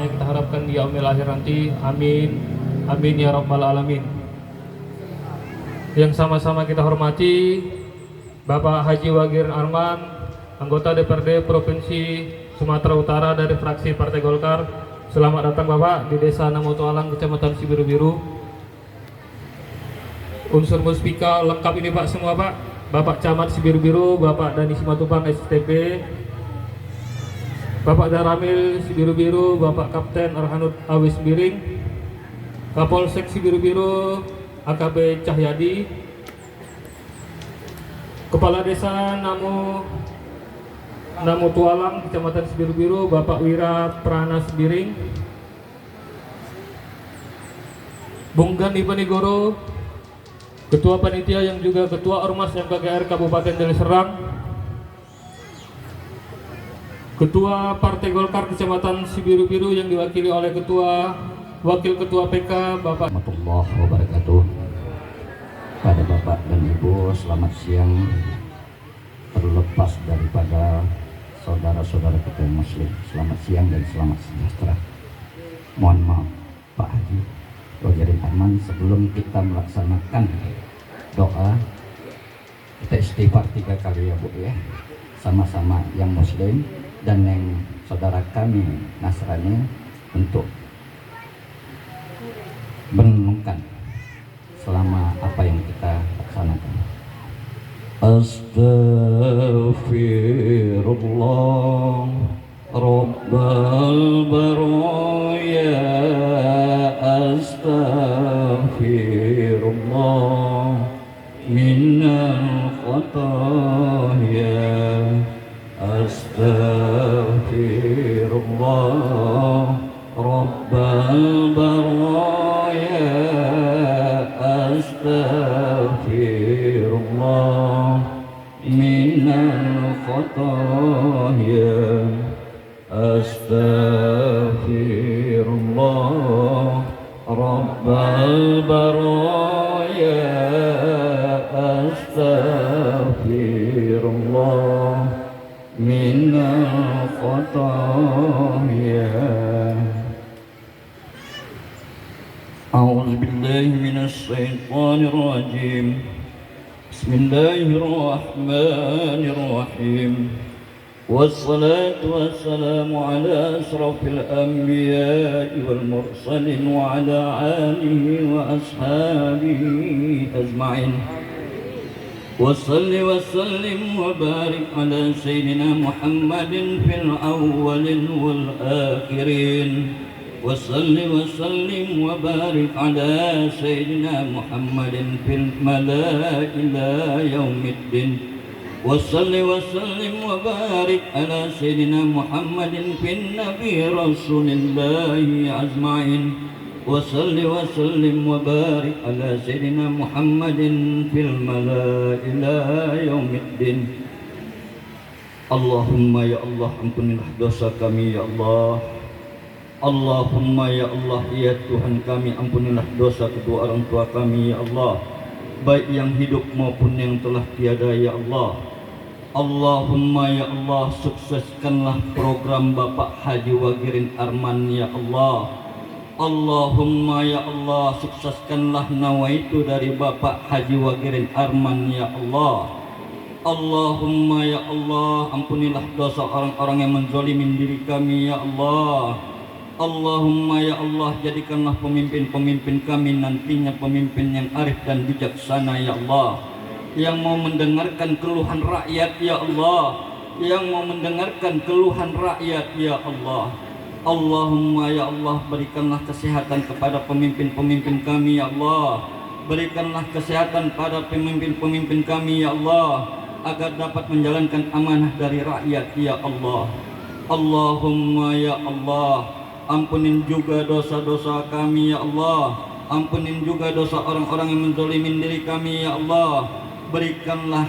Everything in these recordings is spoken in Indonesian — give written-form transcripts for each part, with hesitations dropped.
yang kita harapkan di yaumil akhir nanti. Amin. Amin ya rabbal alamin. Yang sama-sama kita hormati Bapak Haji Wagirin Arman, anggota DPRD Provinsi Sumatera Utara dari fraksi Partai Golkar. Selamat datang Bapak di Desa Namotualang, Kecamatan Sibiru-Biru. Unsur muspika lengkap ini Pak semua Pak. Bapak Camat Sibiru-Biru, Bapak Dani Simatupang STP, Bapak Daramil Sibiru-Biru, Bapak Kapten Arhanud Awis Biring, Kapolsek Sibiru-Biru AKP Cahyadi, Kepala Desa Namotualang, Kecamatan Sibiru-Biru, Bapak Wira Prana Biring, Bung Gandhi Panigoro, Ketua Panitia yang juga Ketua Ormas MKKR Kabupaten Deli Serdang, Ketua Partai Golkar Kecamatan Sibiru-Biru yang diwakili oleh Wakil Ketua PK Bapak warahmatullahi wabarakatuh. Pada Bapak dan Ibu, selamat siang. Terlepas daripada saudara-saudara kita yang muslim, selamat siang dan selamat sejahtera. Mohon maaf Pak Haji Wagirin Arman, sebelum kita melaksanakan doa, kita istighfar 3 kali ya Bu ya, sama-sama yang muslim dan yang saudara kami Nasrani, untuk merenungkan selama apa yang kita laksanakan. Astaghfirullah Rabbal baraya, astaghfirullah minal khataya, astaghfirullah Rabbal baraya, astaghfirullah minal khataya, astaghfirullah Rabbal baraya, astaghfirullah minal khataya. A'udzu billahi minasy syaithanir rajim. Bismillahirrahmanirrahim. Wassalatu wassalamu ala asrafil anbiya'i wal mursalin wa ala alihi wa ashabihi ajma'in. Wassalli wassallim wa barik ala sayyidina Muhammadin fil awwalin wal akhirin. Wassalli wassallim wa barik ala sayyidina Muhammadin fil mala'i ila yaumiddin. Wassalli wassallim wa barik ala sayyidina Muhammadin fin nabi rasulillahi ajma'in. Wassalli wassallim wa barik ala sayyidina Muhammadin fil mala'i ila yaumiddin. Allahumma ya Allah, ampunilah dosa kami ya Allah. Allahumma ya Allah, ya Tuhan kami, ampunilah dosa kedua orang tua kami ya Allah, baik yang hidup maupun yang telah tiada ya Allah. Allahumma ya Allah, sukseskanlah program Bapak Haji Wagirin Arman ya Allah. Allahumma ya Allah, sukseskanlah nawaitu dari Bapak Haji Wagirin Arman ya Allah. Allahumma ya Allah, ampunilah dosa orang-orang yang menzalimin diri kami ya Allah. Allahumma ya Allah, jadikanlah pemimpin-pemimpin kami nantinya pemimpin yang arif dan bijaksana ya Allah, yang mau mendengarkan keluhan rakyat ya Allah, yang mau mendengarkan keluhan rakyat ya Allah. Allahumma ya Allah, berikanlah kesehatan kepada pemimpin-pemimpin kami ya Allah. Berikanlah kesehatan pada pemimpin-pemimpin kami ya Allah, agar dapat menjalankan amanah dari rakyat ya Allah. Allahumma ya Allah, ampunin juga dosa-dosa kami ya Allah. Ampunin juga dosa orang-orang yang menzalimin diri kami ya Allah. Berikanlah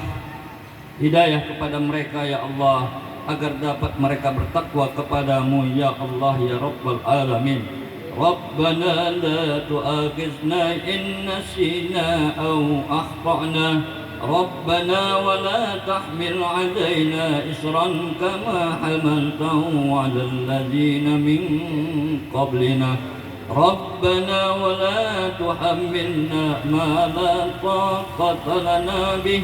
hidayah kepada mereka ya Allah, agar dapat mereka bertakwa kepadamu ya Allah ya Rabbal Alamin. Rabbana la tu'akhizna in nasina aw akhtana. ربنا ولا تحمل علينا إصرا كما حملته على الذين من قبلنا ربنا ولا تحملنا ما لا طاقة لنا به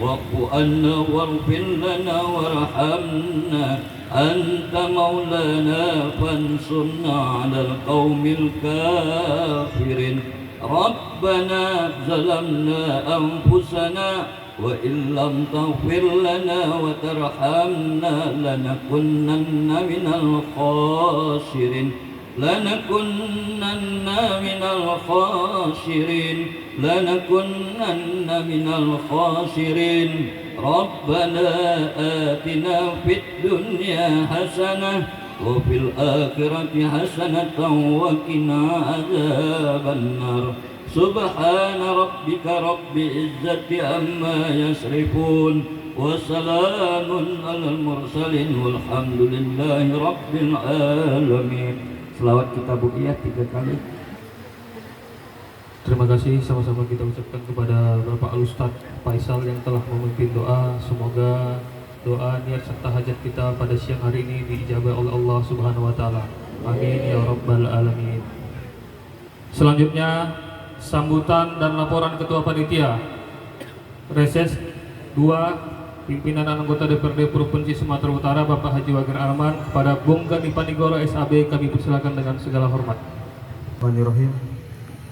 واعف عنا واغفر لنا وارحمنا أنت مولانا فانصرنا على القوم الكافرين ربنا ظلمنا أنفسنا وإن لم تغفر لنا وترحمنا لنكونن من الخاسرين لنكونن من الخاسرين ربنا آتنا في الدنيا حسنة وفي الآخرة حسنة وقنا عذاب النار سبحان ربك رب العزة عما يصفون وسلام على المرسلين والحمد لله رب العالمين. Selawat kita buqiyah 3 kali. Terima kasih, sama-sama kita ucapkan kepada Bapak Al-Ustadz Faisal yang telah memimpin doa. Semoga doa, niat serta hajat kita pada siang hari ini diijabah oleh Allah Subhanahu wa taala. Amin ya rabbal alamin. Selanjutnya sambutan dan laporan Ketua Panitia Reses 2 Pimpinan anggota DPRD Provinsi Sumatera Utara Bapak Haji Wagir Arman kepada Bung Gani Panigoro SAB kami persilakan dengan segala hormat. Bismillahirrahmanirrahim.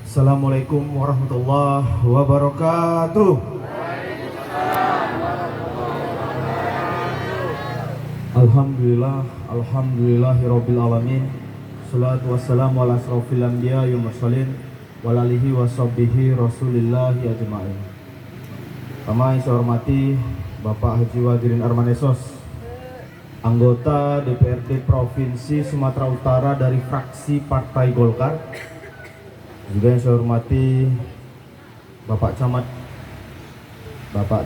Assalamualaikum warahmatullahi wabarakatuh. Alhamdulillah, alhamdulillahirabbil alamin. Shalatu wassalamu ala asrofil anbiya wal mursalin wa alihi washabbihi rasulillahi ajma'in. Pertama yang saya hormati Bapak Haji Wagirin Arman Esos, anggota DPRD Provinsi Sumatera Utara dari fraksi Partai Golkar. Juga yang saya hormati Bapak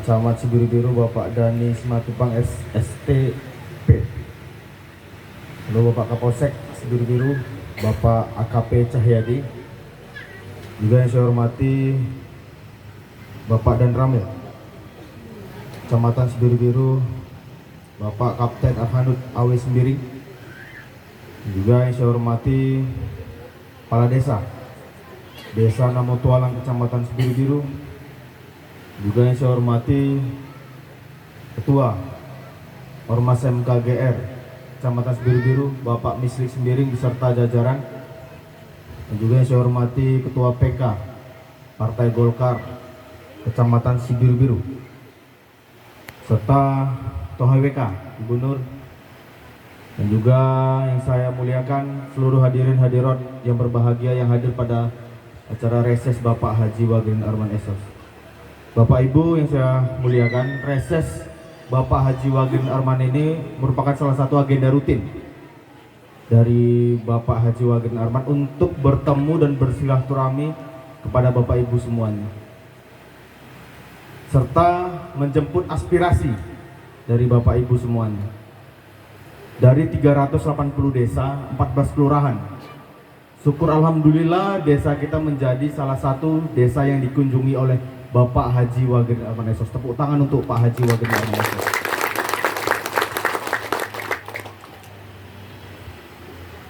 Camat Sibiru-Biru, Bapak Dani Simatupang STP. Lalu Bapak Kapolsek Sibiru-Biru, Bapak AKP Cahyadi. Juga yang saya hormati Bapak Dan Ramil, Kecamatan Sibiru-Biru, Bapak Kapten Afhanut Awe Sembiring. Juga yang saya hormati Kepala Desa Namo Tualang, Kecamatan Sibiru-Biru. Juga yang saya hormati Ketua Ormas MKGR Kecamatan Sibiru-Biru, Bapak Mislik Sembiring beserta jajaran. Dan juga yang saya hormati Ketua PK Partai Golkar Kecamatan Sibiru-Biru, serta Toha WK Gubernur. Dan juga yang saya muliakan seluruh hadirin hadirat yang berbahagia yang hadir pada acara reses Bapak Haji Wagirin Arman Esos. Bapak Ibu yang saya muliakan, reses Bapak Haji Wagirin Arman ini merupakan salah satu agenda rutin dari Bapak Haji Wagirin Arman untuk bertemu dan bersilaturahmi kepada Bapak Ibu semuanya, serta menjemput aspirasi dari Bapak Ibu semuanya. Dari 380 desa, 14 kelurahan, syukur alhamdulillah desa kita menjadi salah satu desa yang dikunjungi oleh Bapak Haji Wagirin Arman Esos. Tepuk tangan untuk Pak Haji Wagirin Arman Esos.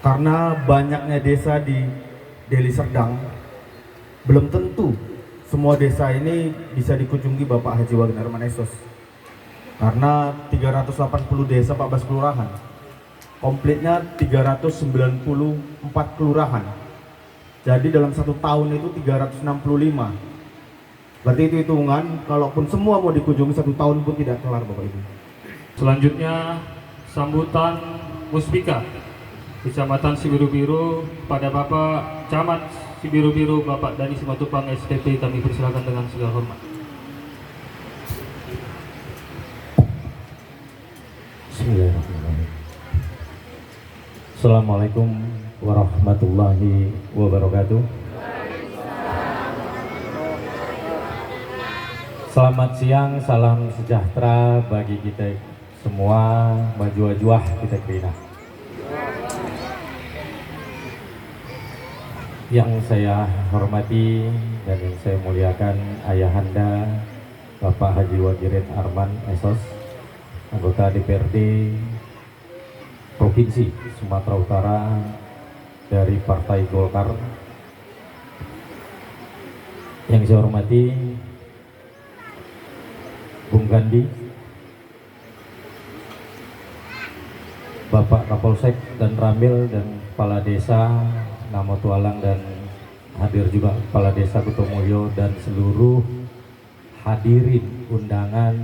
Karena banyaknya desa di Deli Serdang, belum tentu semua desa ini bisa dikunjungi Bapak Haji Wagirin Arman Esos. Karena 380 desa 14 kelurahan, komplitnya 394 kelurahan. Jadi dalam 1 tahun itu 365. Berarti itu hitungan, kalaupun semua mau dikunjungi 1 tahun pun tidak kelar Bapak Ibu. Selanjutnya sambutan Muspika Kecamatan Sibiru-Biru pada Bapak Camat Sibiru-Biru Bapak Dani Simatupang STP kami persilakan dengan segala hormat. Bismillahirrahmanirrahim. Assalamualaikum warahmatullahi wabarakatuh. Selamat siang, salam sejahtera bagi kita semua, majuah kita kena. Yang saya hormati dan yang saya muliakan Ayahanda Bapak Haji Wagirin Arman Esos, anggota DPRD Provinsi Sumatera Utara dari Partai Golkar. Yang saya hormati Bung Gandhi, Bapak Kapolsek dan Ramil dan Kepala Desa Namo Tualang, dan hadir juga Kepala Desa Kutomulyo dan seluruh hadirin undangan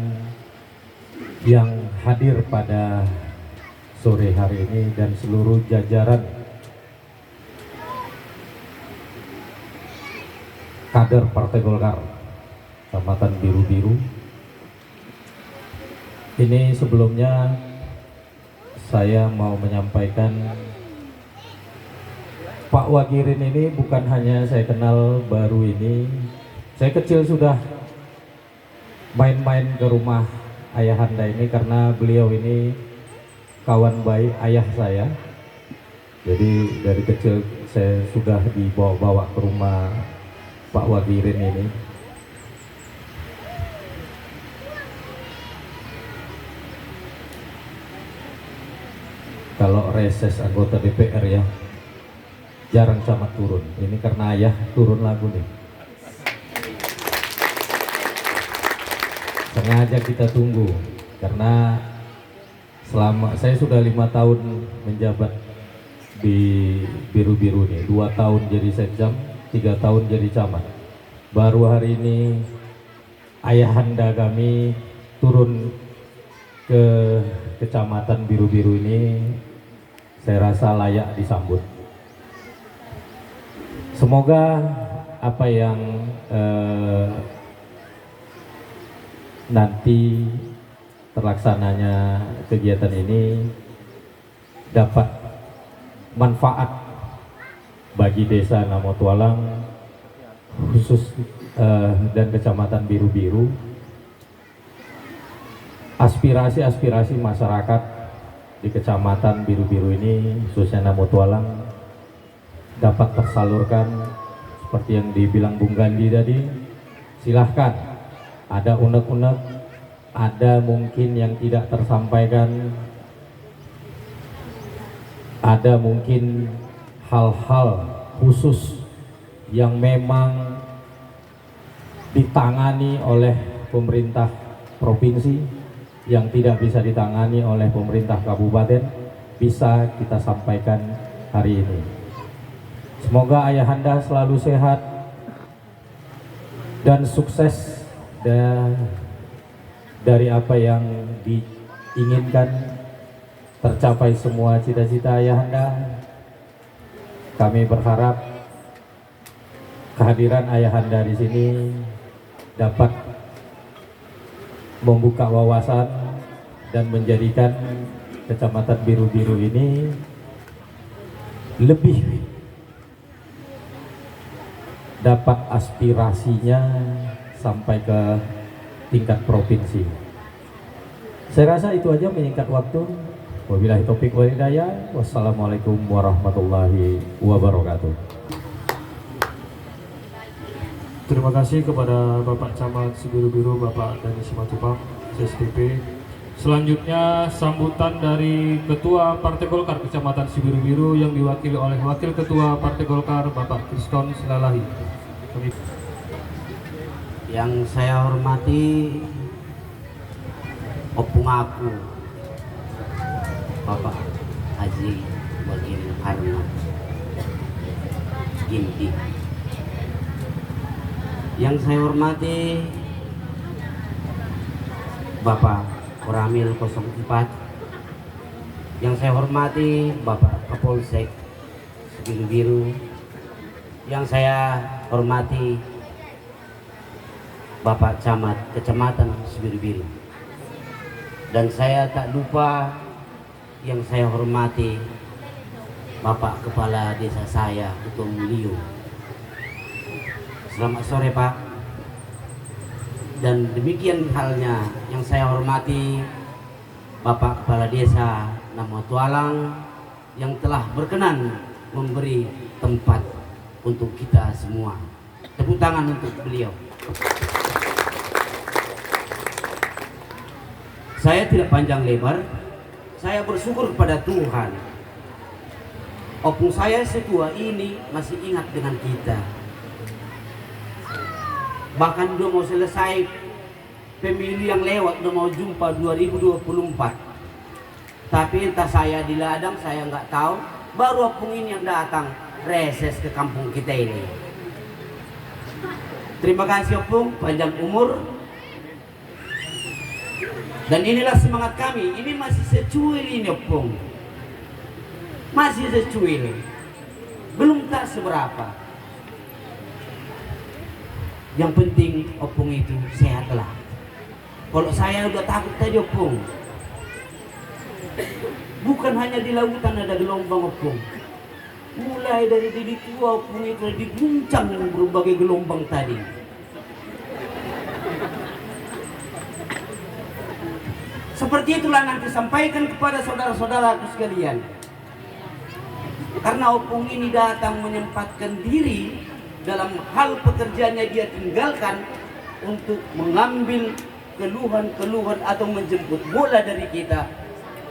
yang hadir pada sore hari ini, dan seluruh jajaran kader Partai Golkar Kecamatan Biru-Biru. Ini sebelumnya saya mau menyampaikan, Pak Wagirin ini bukan hanya saya kenal baru ini. Saya kecil sudah main-main ke rumah ayahanda ini karena beliau ini kawan baik ayah saya. Jadi dari kecil saya sudah dibawa-bawa ke rumah Pak Wagirin ini. Kalau reses anggota DPR ya jarang camat turun. Ini karena ayah turun lagu nih. Sengaja kita tunggu karena selama saya sudah 5 tahun menjabat di Biru-Biru nih, 2 tahun jadi sekjam, 3 tahun jadi camat. Baru hari ini ayahanda kami turun ke Kecamatan Biru-Biru ini, saya rasa layak disambut. Semoga apa yang nanti terlaksananya kegiatan ini dapat manfaat bagi desa Namo Tualang khusus dan Kecamatan Biru-Biru. Aspirasi-aspirasi masyarakat di Kecamatan Biru-Biru ini khususnya Namo Tualang dapat tersalurkan seperti yang dibilang Bung Gandhi tadi. Silahkan, ada unek-unek, ada mungkin yang tidak tersampaikan, ada mungkin hal-hal khusus yang memang ditangani oleh pemerintah provinsi yang tidak bisa ditangani oleh pemerintah kabupaten, bisa kita sampaikan hari ini. Semoga ayahanda selalu sehat dan sukses dari apa yang diinginkan, tercapai semua cita-cita ayahanda. Kami berharap kehadiran ayahanda di sini dapat membuka wawasan dan menjadikan Kecamatan Biru-Biru ini lebih dapat aspirasinya sampai ke tingkat provinsi. Saya rasa itu aja menyingkat waktu. Wabillahi taufiq wal hidayah. Wassalamualaikum warahmatullahi wabarakatuh. Terima kasih kepada Bapak Camat Biru-Biru, Bapak Dhani Simatupang, CSDP. Selanjutnya sambutan dari Ketua Partai Golkar Kecamatan Biru-Biru yang diwakili oleh Wakil Ketua Partai Golkar Bapak Kriston Silalahi. Yang saya hormati opung aku Bapak Haji Wagirin Arman Ginti. Yang saya hormati Bapak Koramil 04. Yang saya hormati Bapak Kapolsek Biru-Biru. Yang saya hormati Bapak Camat Kecamatan Biru-Biru. Dan saya tak lupa yang saya hormati Bapak Kepala Desa saya, Kutomulyo. Selamat sore Pak. Dan demikian halnya yang saya hormati Bapak Kepala Desa Namo Tualang yang telah berkenan memberi tempat untuk kita semua. Tepuk tangan untuk beliau. Saya tidak panjang lebar. Saya bersyukur kepada Tuhan. Opung saya setua ini masih ingat dengan kita. Bahkan udah mau selesai pemilu yang lewat, udah mau jumpa 2024. Tapi entah saya di ladang, saya nggak tahu. Baru opung ini yang datang reses ke kampung kita ini. Terima kasih opung, panjang umur. Dan inilah semangat kami. Ini masih secuil ini opung. Masih secuil. Belum tak seberapa. Yang penting opung itu sehatlah. Kalau saya udah takut tadi opung. Bukan hanya di lautan ada gelombang opung. Mulai dari diri tua opung itu diguncang dengan berbagai gelombang tadi. Seperti itulah nanti sampaikan kepada saudara-saudaraku sekalian. Karena opung ini datang menyempatkan diri dalam hal pekerjaannya, dia tinggalkan untuk mengambil keluhan-keluhan atau menjemput bola dari kita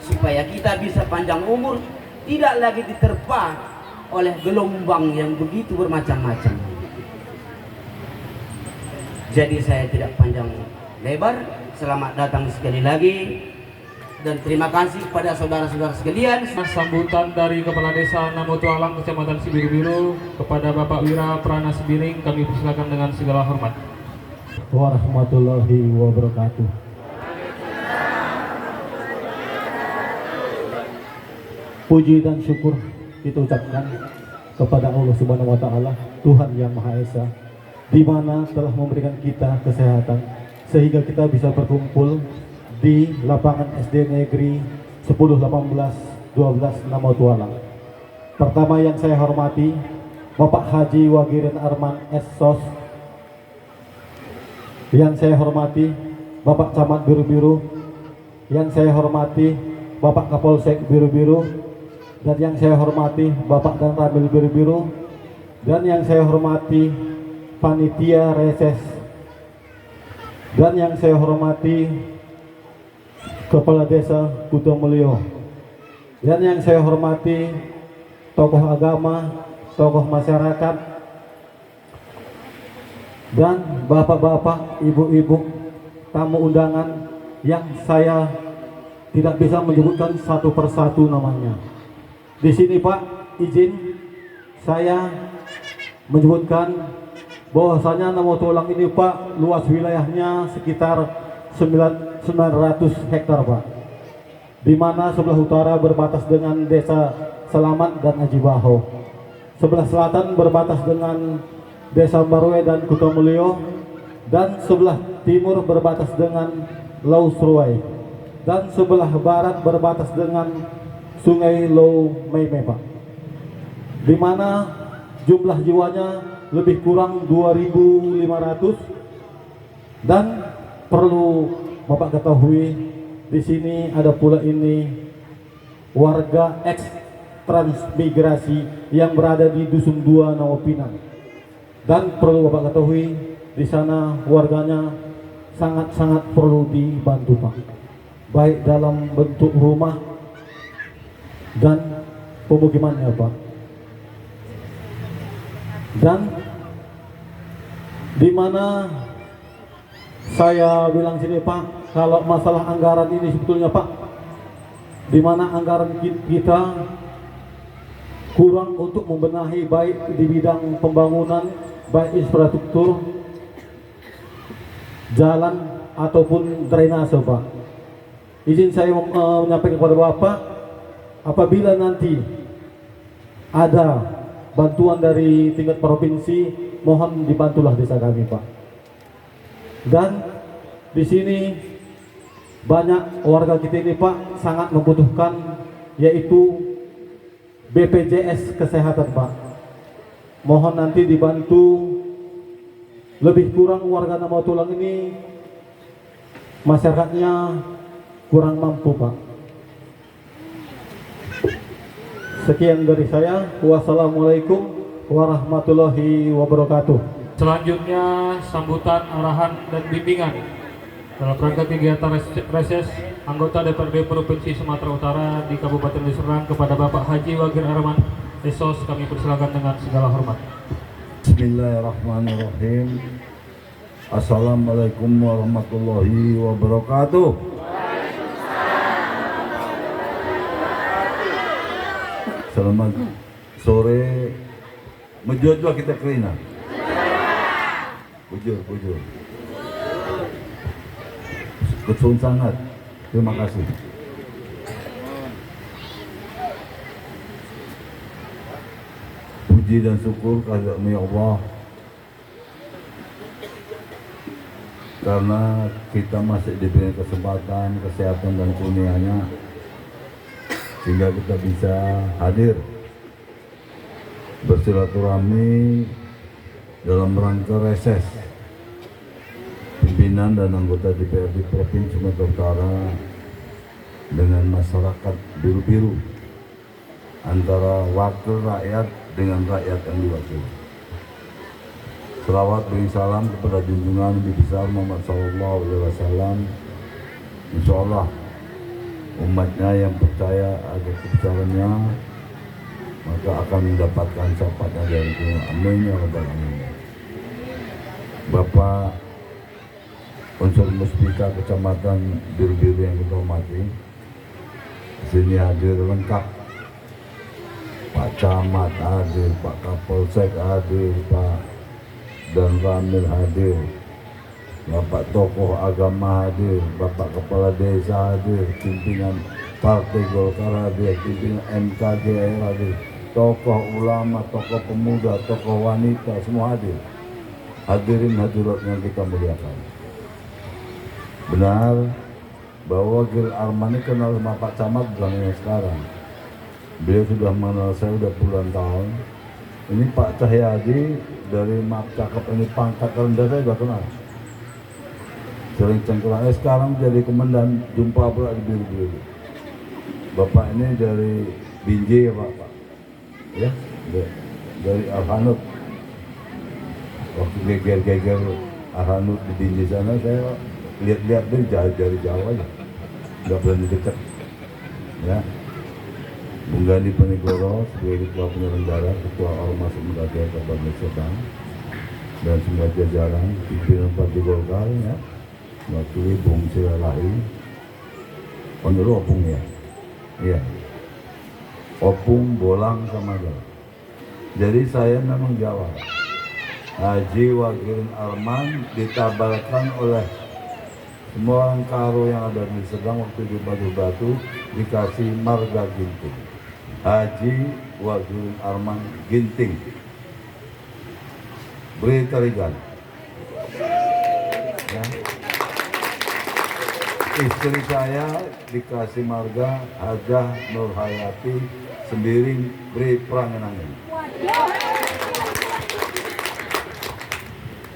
supaya kita bisa panjang umur, tidak lagi diterpa oleh gelombang yang begitu bermacam-macam. Jadi saya tidak panjang lebar. Selamat datang sekali lagi dan terima kasih kepada saudara-saudara sekalian. Sambutan dari Kepala Desa Namo Tualang Kecamatan Sibiru-Biru kepada Bapak Wira Prana Sibiring kami persilakan dengan segala hormat. Warahmatullahi wabarakatuh. Puji dan syukur kita ucapkan kepada Allah Subhanahu wa taala, Tuhan yang Maha Esa, di mana telah memberikan kita kesehatan sehingga kita bisa berkumpul di lapangan SD Negeri 10, 18, 12 Namo Tualang. Pertama yang saya hormati Bapak Haji Wagirin Arman SSOS. Yang saya hormati Bapak Camat Biru-Biru. Yang saya hormati Bapak Kapolsek Biru-Biru. Dan yang saya hormati Bapak dan Ramil Biru-Biru. Dan yang saya hormati Panitia Reses. Dan yang saya hormati Kepala Desa Kutomulyo. Dan yang saya hormati tokoh agama, tokoh masyarakat, dan bapak-bapak, ibu-ibu, tamu undangan yang saya tidak bisa menyebutkan satu persatu namanya. Di sini Pak, izin saya menyebutkan bahwasanya Namo Tualang ini Pak, luas wilayahnya sekitar 900 hektar Pak, di mana sebelah utara berbatas dengan Desa Selamat dan Aji Baho, sebelah selatan berbatas dengan Desa Barwe dan Kutomulyo, dan sebelah timur berbatas dengan Lau Sruwai, dan sebelah barat berbatas dengan Sungai Lau Meime Pak, di mana jumlah jiwanya lebih kurang 2.500. Dan perlu Bapak ketahui, di sini ada pula ini warga ex transmigrasi yang berada di Dusun 2 Nawapinang. Dan perlu Bapak ketahui, di sana warganya sangat-sangat perlu dibantu Pak, baik dalam bentuk rumah dan pemukimannya Pak. Dan di mana saya bilang sini Pak, kalau masalah anggaran ini sebetulnya Pak, di mana anggaran kita kurang untuk membenahi baik di bidang pembangunan, baik infrastruktur, jalan ataupun drainase Pak. Izin saya menyampaikan kepada Bapak, apabila nanti ada bantuan dari tingkat provinsi, mohon dibantulah desa kami Pak. Dan di sini banyak warga kita ini Pak sangat membutuhkan, yaitu BPJS Kesehatan Pak. Mohon nanti dibantu. Lebih kurang warga Namo Tualang ini masyarakatnya kurang mampu Pak. Sekian dari saya. Wassalamualaikum warahmatullahi wabarakatuh. Selanjutnya sambutan, arahan, dan bimbingan dalam rangka kegiatan reses anggota DPRD Provinsi Sumatera Utara di Kabupaten Deli Serdang kepada Bapak Haji Wagir Arman SOS kami persilakan dengan segala hormat. Bismillahirrahmanirrahim. Assalamualaikum warahmatullahi wabarakatuh. Selamat sore. Menjojol kita kerina. Bujur. Betul sangat. Terima kasih. Puji dan syukur kehadirat Allah karena kita masih diberi kesempatan, kesehatan dan kurnianya sehingga kita bisa hadir bersilaturahmi dalam rangka reses pimpinan dan anggota DPRD Provinsi Sumatera Utara dengan masyarakat biru-biru, antara wakil rakyat dengan rakyat yang diwakili. Selawat beri salam kepada junjungan Nabi besar Muhammad SAW. Insya Allah umatnya yang percaya ada kebesarannya maka akan mendapatkan syafaat dari Tuhan. Amin ya rabbal alamin. Bapak unsur muspika kecamatan biru-biru yang kita hormati, sini hadir lengkap. Pak Camat hadir, Pak Kapolsek hadir, Pak dan Ramil hadir, Bapak tokoh agama hadir, Bapak kepala desa hadir, pimpinan Partai Golkar hadir, pimpinan MKGR hadir, tokoh ulama, tokoh pemuda, tokoh wanita semua hadir. Hadirin hadirat yang kita muliakan. Benar bahwa Wagir Arman ini kenal sama Pak Camat bukan yang sekarang. Beliau sudah mengenal saya sudah puluhan tahun. Ini Pak Cahyadi dari Maaf Cakep ini pangkat rendah saya sudah kenal. Sering cengkeram. Sekarang jadi komandan jumpa pula di biru-biru. Bapak ini dari Binjai ya Pak? Ya, dari Arhanut. Waktu geger-geger Arhanut di Binjai sana saya lihat-lihat dari jauh aja. Nggak berani dekat. Ya. Bung Gandhi Penegoro sebagai Ketua Penyelenggara, Ketua Ormas Muda Kabupaten Sedang, dan semua jajaran pimpinan Partai Golkar ya, wakili Bung Silalahi, Panggil Opung ya, iya, Opung, Bolang sama Jawa. Jadi saya memang Jawa. Haji Wagir Arman ditabalkan oleh semua orang karo yang ada di Sedang waktu di Batu dikasih marga Ginting. Haji Wagir Arman Ginting. Beri tarigan. Ya. Istri saya dikasih marga Hajah Nur Hayati Sembiring Beri Prangenangan.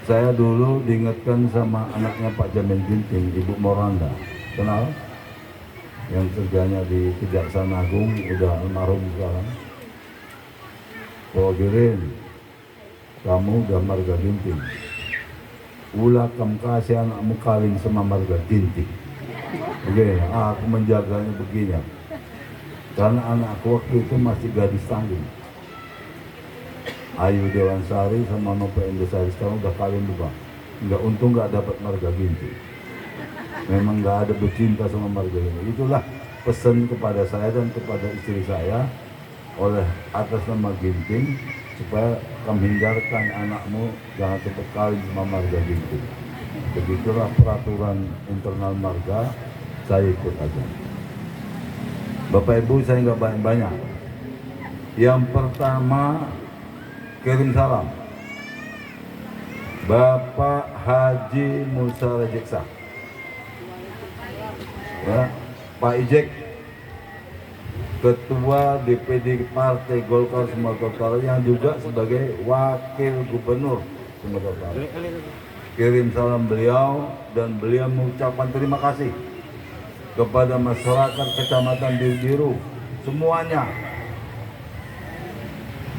Saya dulu diingatkan sama anaknya Pak Jamil Ginting, Ibu Moranda. Kenal? Yang kerjanya di Kejaksaan Agung, udah almarhum sekarang. Wagirin, kamu udah marga Ginting. Ulah kamu kasih anakmu kawin sama marga Ginting. Oke, aku menjaganya begini. Karena anakku waktu itu masih gadis tanggung. Ayu Dewansari sama Nope Indosari sekarang udah kawin juga. Enggak, untung nggak dapat marga Ginting. Memang nggak ada bercinta sama marga ini. Itulah pesan kepada saya dan kepada istri saya oleh atas nama Ginting supaya kamu hindarkan anakmu jangan cepat kawin sama marga Ginting. Begitulah peraturan internal marga, saya ikut aja. Bapak Ibu saya nggak banyak-banyak. Yang pertama kirim salam Bapak Haji Musa Rejeksa, ya, Pak Ijek, Ketua DPD Partai Golkar Sumatera Utara yang juga sebagai Wakil Gubernur Sumatera Utara. Kirim salam beliau dan beliau mengucapkan terima kasih kepada masyarakat Kecamatan Biru-Biru semuanya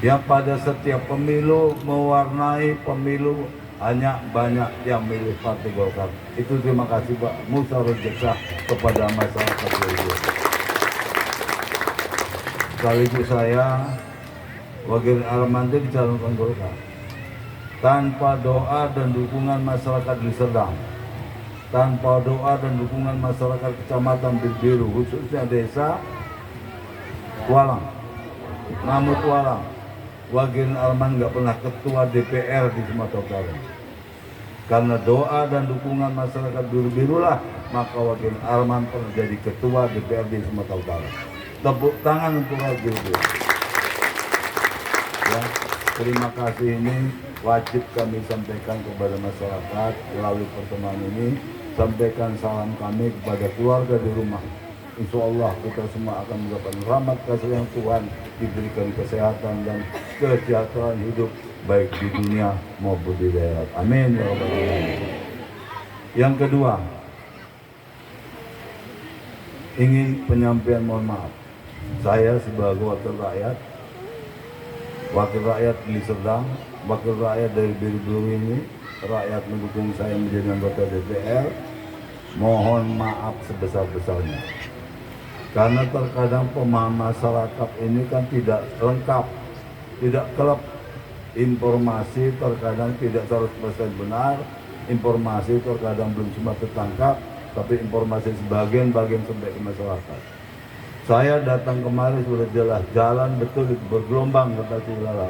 yang pada setiap pemilu mewarnai pemilu banyak yang milih Partai Golkar. Itu terima kasih Pak Musyawarah Jaksa kepada masyarakat Beliau. Sekaligus saya Wagir Arman dicalonkan Golkar. Tanpa doa dan dukungan masyarakat di Serdang, tanpa doa dan dukungan masyarakat Kecamatan Biru, khususnya desa Walang, Namut Walang, Wagir Arman nggak pernah ketua DPR di Sumatera Utara. Karena doa dan dukungan masyarakat Biru lah, maka Wagir Arman pernah jadi ketua DPR di Sumatera Utara. Tepuk tangan untuk Wagir. Ya, terima kasih ini wajib kami sampaikan kepada masyarakat melalui pertemuan ini. Sampaikan salam kami kepada keluarga di rumah. Insya Allah kita semua akan mendapatkan rahmat kasih yang Tuhan, diberikan kesehatan dan kesejahteraan hidup baik di dunia maupun di akhirat. Amin ya rabbal alamin. Yang kedua, ingin penyampaian mohon maaf. Saya sebagai wakil rakyat di Serdang, wakil rakyat dari Biru ini, rakyat mendukung saya menjadi anggota DPR, mohon maaf sebesar-besarnya. Karena terkadang pemahaman masyarakat ini kan tidak lengkap, tidak klop. Informasi terkadang tidak 100% benar, informasi terkadang belum semua tertangkap, tapi informasi sebagian-bagian sampai ke masyarakat. Saya datang kemarin sudah jelas, jalan betul itu bergelombang, kata Cilala.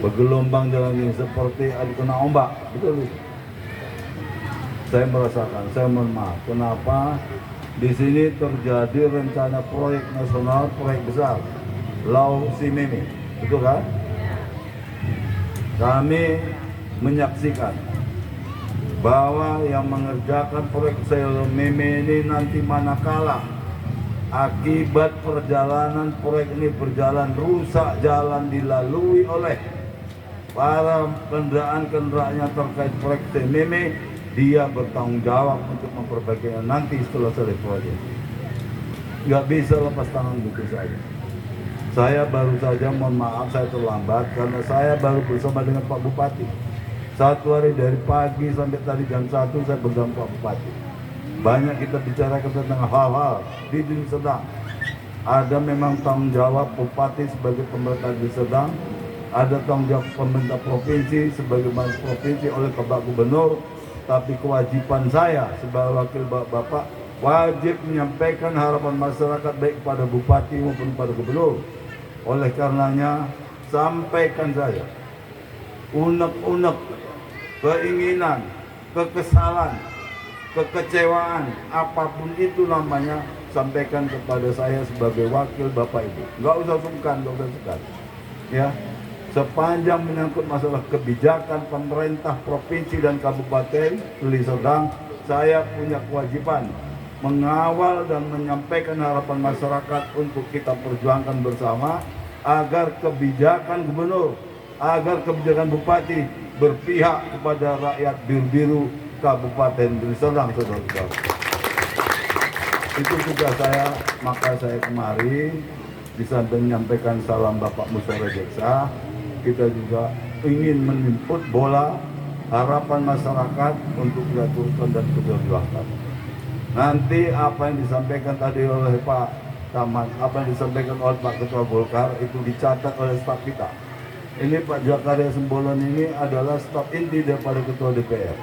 Bergelombang jalan ini seperti ada kena ombak, betul itu. Saya merasakan, saya mohon maaf, kenapa di sini terjadi rencana proyek nasional, proyek besar, Lau Simeme, betul kan? Kami menyaksikan bahwa yang mengerjakan proyek Lau Simeme ini nanti manakala akibat perjalanan proyek ini berjalan rusak jalan dilalui oleh para kendaraan-kendaraan yang terkait proyek Simeme, dia bertanggung jawab untuk memperbaikinya nanti setelah selesai proyek. Nggak bisa lepas tangan gitu saja. Saya baru saja, mohon maaf saya terlambat karena saya baru bersama dengan Pak Bupati. Satu hari dari pagi sampai tadi jam 1 saya bersama Pak Bupati. Banyak kita bicarakan tentang hal-hal di Deli Serdang. Ada memang tanggung jawab Bupati sebagai pemerintah Deli Serdang, ada tanggung jawab pemerintah provinsi sebagai provinsi oleh Bapak Gubernur. Tapi kewajiban saya sebagai wakil Bapak wajib menyampaikan harapan masyarakat baik kepada Bupati maupun kepada Gubernur. Oleh karenanya sampaikan saya unek-unek keinginan, kekesalan, kekecewaan, apapun itu namanya, sampaikan kepada saya sebagai wakil Bapak Ibu. Nggak usah sungkan, nggak usah segan. Ya. Sepanjang menyangkut masalah kebijakan pemerintah provinsi dan kabupaten Deli Serdang, saya punya kewajiban mengawal dan menyampaikan harapan masyarakat untuk kita perjuangkan bersama agar kebijakan gubernur, agar kebijakan bupati berpihak kepada rakyat biru-biru Kabupaten Deli Serdang, saudara-saudara. Itu tugas saya, maka saya kemari bisa menyampaikan salam Bapak Musyawarah Jaksa. Kita juga ingin menjemput bola harapan masyarakat untuk kita turunkan dan perjuangkan. Nanti apa yang disampaikan tadi oleh Pak Taman, apa yang disampaikan oleh Pak Ketua Golkar itu dicatat oleh staf kita. Ini Pak Jakarta Sembolon ini adalah staf inti daripada Ketua DPR.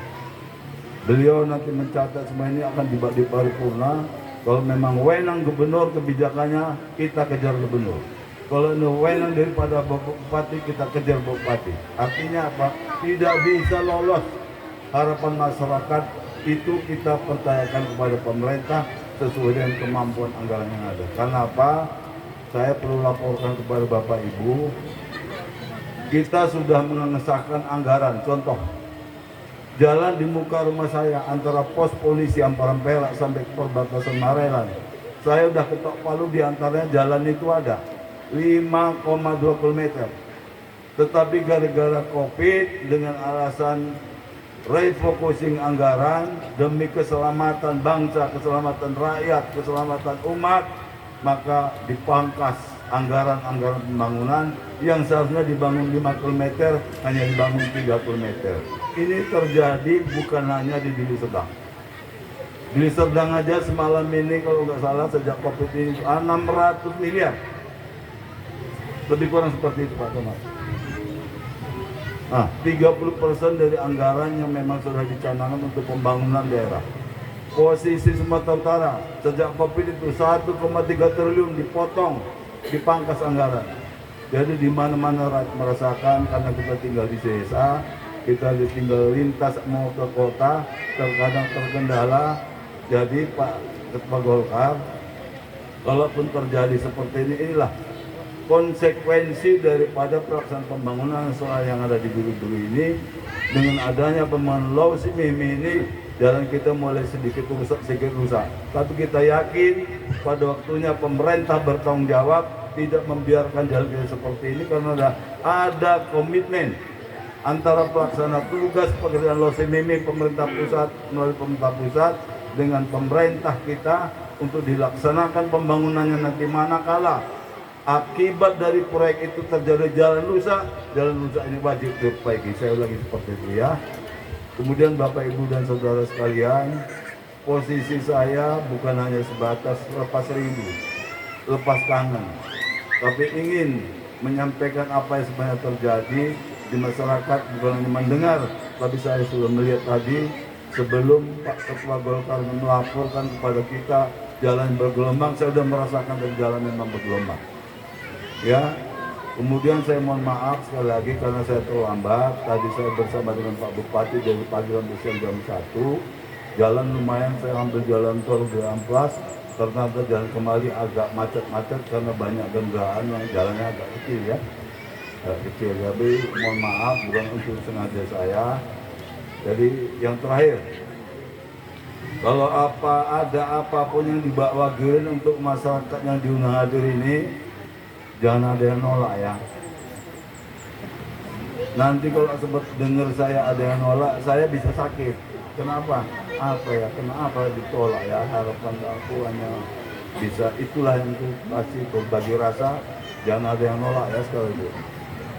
Beliau nanti mencatat semua ini akan dibagi paripurna. Kalau memang wewenang gubernur kebijakannya, kita kejar gubernur. Kalau wewenang daripada Bupati, kita kejar Bupati. Artinya apa? Tidak bisa lolos harapan masyarakat, itu kita percayakan kepada pemerintah sesuai dengan kemampuan anggaran yang ada. Karena apa? Saya perlu laporkan kepada Bapak Ibu, kita sudah mengesahkan anggaran. Contoh, jalan di muka rumah saya antara pos polisi Amparan Perak sampai perbatasan Marelan, saya udah ketok palu, di antaranya jalan itu ada 5,2 km. Tetapi gara-gara COVID dengan alasan refocusing anggaran demi keselamatan bangsa, keselamatan rakyat, keselamatan umat, maka dipangkas anggaran-anggaran pembangunan yang seharusnya dibangun 5 km hanya dibangun 3 km. Ini terjadi bukan hanya di Deli Serdang. Deli Serdang aja semalam ini kalau nggak salah sejak Covid ini 600 miliar. Lebih kurang seperti itu Pak Thomas. Nah, 30% dari anggaran yang memang sudah dicanangkan untuk pembangunan daerah. Posisi Sumatera Utara sejak Covid itu 1,3 triliun dipotong, dipangkas anggaran. Jadi di mana-mana rakyat merasakan karena kita tinggal di desa, kita tinggal lintas mau ke kota, terkadang terkendala. Jadi Pak Ketua Golkar, kalaupun terjadi seperti ini, inilah konsekuensi daripada pelaksanaan pembangunan soal yang ada di Biru-Biru ini. Dengan adanya pembangunan Lau Simimi ini, jalan kita mulai sedikit rusak. Tapi kita yakin pada waktunya pemerintah bertanggung jawab, tidak membiarkan jalan kita seperti ini karena ada komitmen antara pelaksana tugas pekerjaan Lau Simimi pemerintah pusat melalui pemerintah pusat dengan pemerintah kita untuk dilaksanakan pembangunannya nanti manakala akibat dari proyek itu terjadi jalan rusak ini wajib diperbaiki. Saya ulangi seperti itu ya. Kemudian Bapak Ibu dan Saudara sekalian, posisi saya bukan hanya sebatas lepas rindu, lepas kangen, tapi ingin menyampaikan apa yang sebenarnya terjadi di masyarakat, bukan hanya mendengar, tapi saya sudah melihat tadi sebelum Pak Ketua Golkar melaporkan kepada kita jalan bergelombang, saya sudah merasakan dari jalan memang bergelombang. Ya, kemudian saya mohon maaf sekali lagi karena saya terlambat. Tadi saya bersama dengan Pak Bupati dari pagi sampai siang jam 1. Jalan lumayan, saya ambil jalan tol di Amplas. Ternyata jalan kembali agak macet-macet karena banyak kendaraan yang jalannya agak kecil ya. Kecil, tapi mohon maaf bukan untuk sengaja saya. Jadi yang terakhir, kalau ada apapun yang dibawa Girin untuk masyarakat yang diundang hadir ini, jangan ada yang nolak ya. Nanti kalau sempat dengar saya ada yang nolak, saya bisa sakit. Kenapa? Kenapa ditolak ya? Harapan aku hanya bisa, itulah yang itu pasti berbagi rasa. Jangan ada yang nolak ya sekali Bu.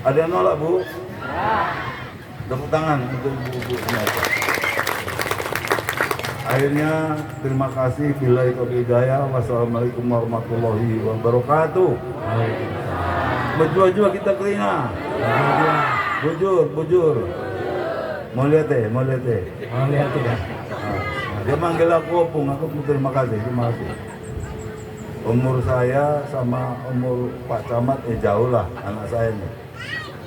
Ada yang nolak Bu? Tepuk tangan untuk ibu-ibu semua. Akhirnya terima kasih. Billahi taufiq hidayah. Wassalamualaikum warahmatullahi wabarakatuh. Berdua-dua kita kelina. Bujur. Mau lihat ya. Dia manggil aku opung. Aku terima kasih. Umur saya sama umur Pak Camat jauh lah anak saya nih.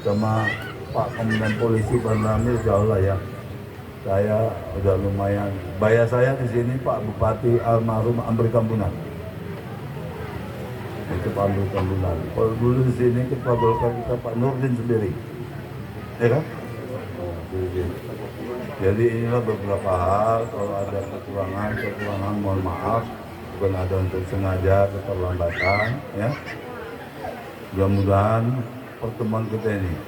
Sama Pak Komandan Polisi Bandamil jauh lah ya. Saya udah lumayan. Bayar saya di sini Pak Bupati almarhum Amri Kambunan. Itu Pak Amri Kambunan. Kalau dulu di sini Ketua Golkar kita Pak Nurdin sendiri, ya kan? Jadi inilah beberapa hal. Kalau ada kekurangan mohon maaf. Bukan ada untuk sengaja keterlambatan, ya. Mudah-mudahan pertemuan kita ini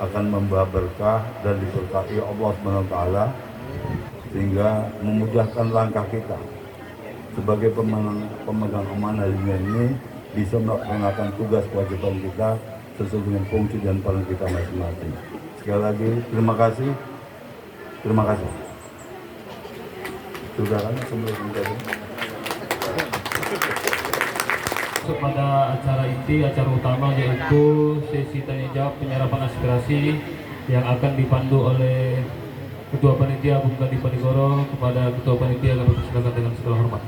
akan membawa berkah dan diberkahi Allah SWT sehingga memudahkan langkah kita sebagai pemegang amanah dunia ini bisa melaksanakan tugas kewajiban kita sesuai dengan fungsi dan peran kita masing-masing. Sekali lagi terima kasih. Sudah kan sebelum kita pada acara inti, acara utama yaitu sesi tanya jawab penyerapan aspirasi yang akan dipandu oleh Ketua Panitia Bung Gandhi Panigoro. Kepada Ketua Panitia kami persilakan dengan segala hormat.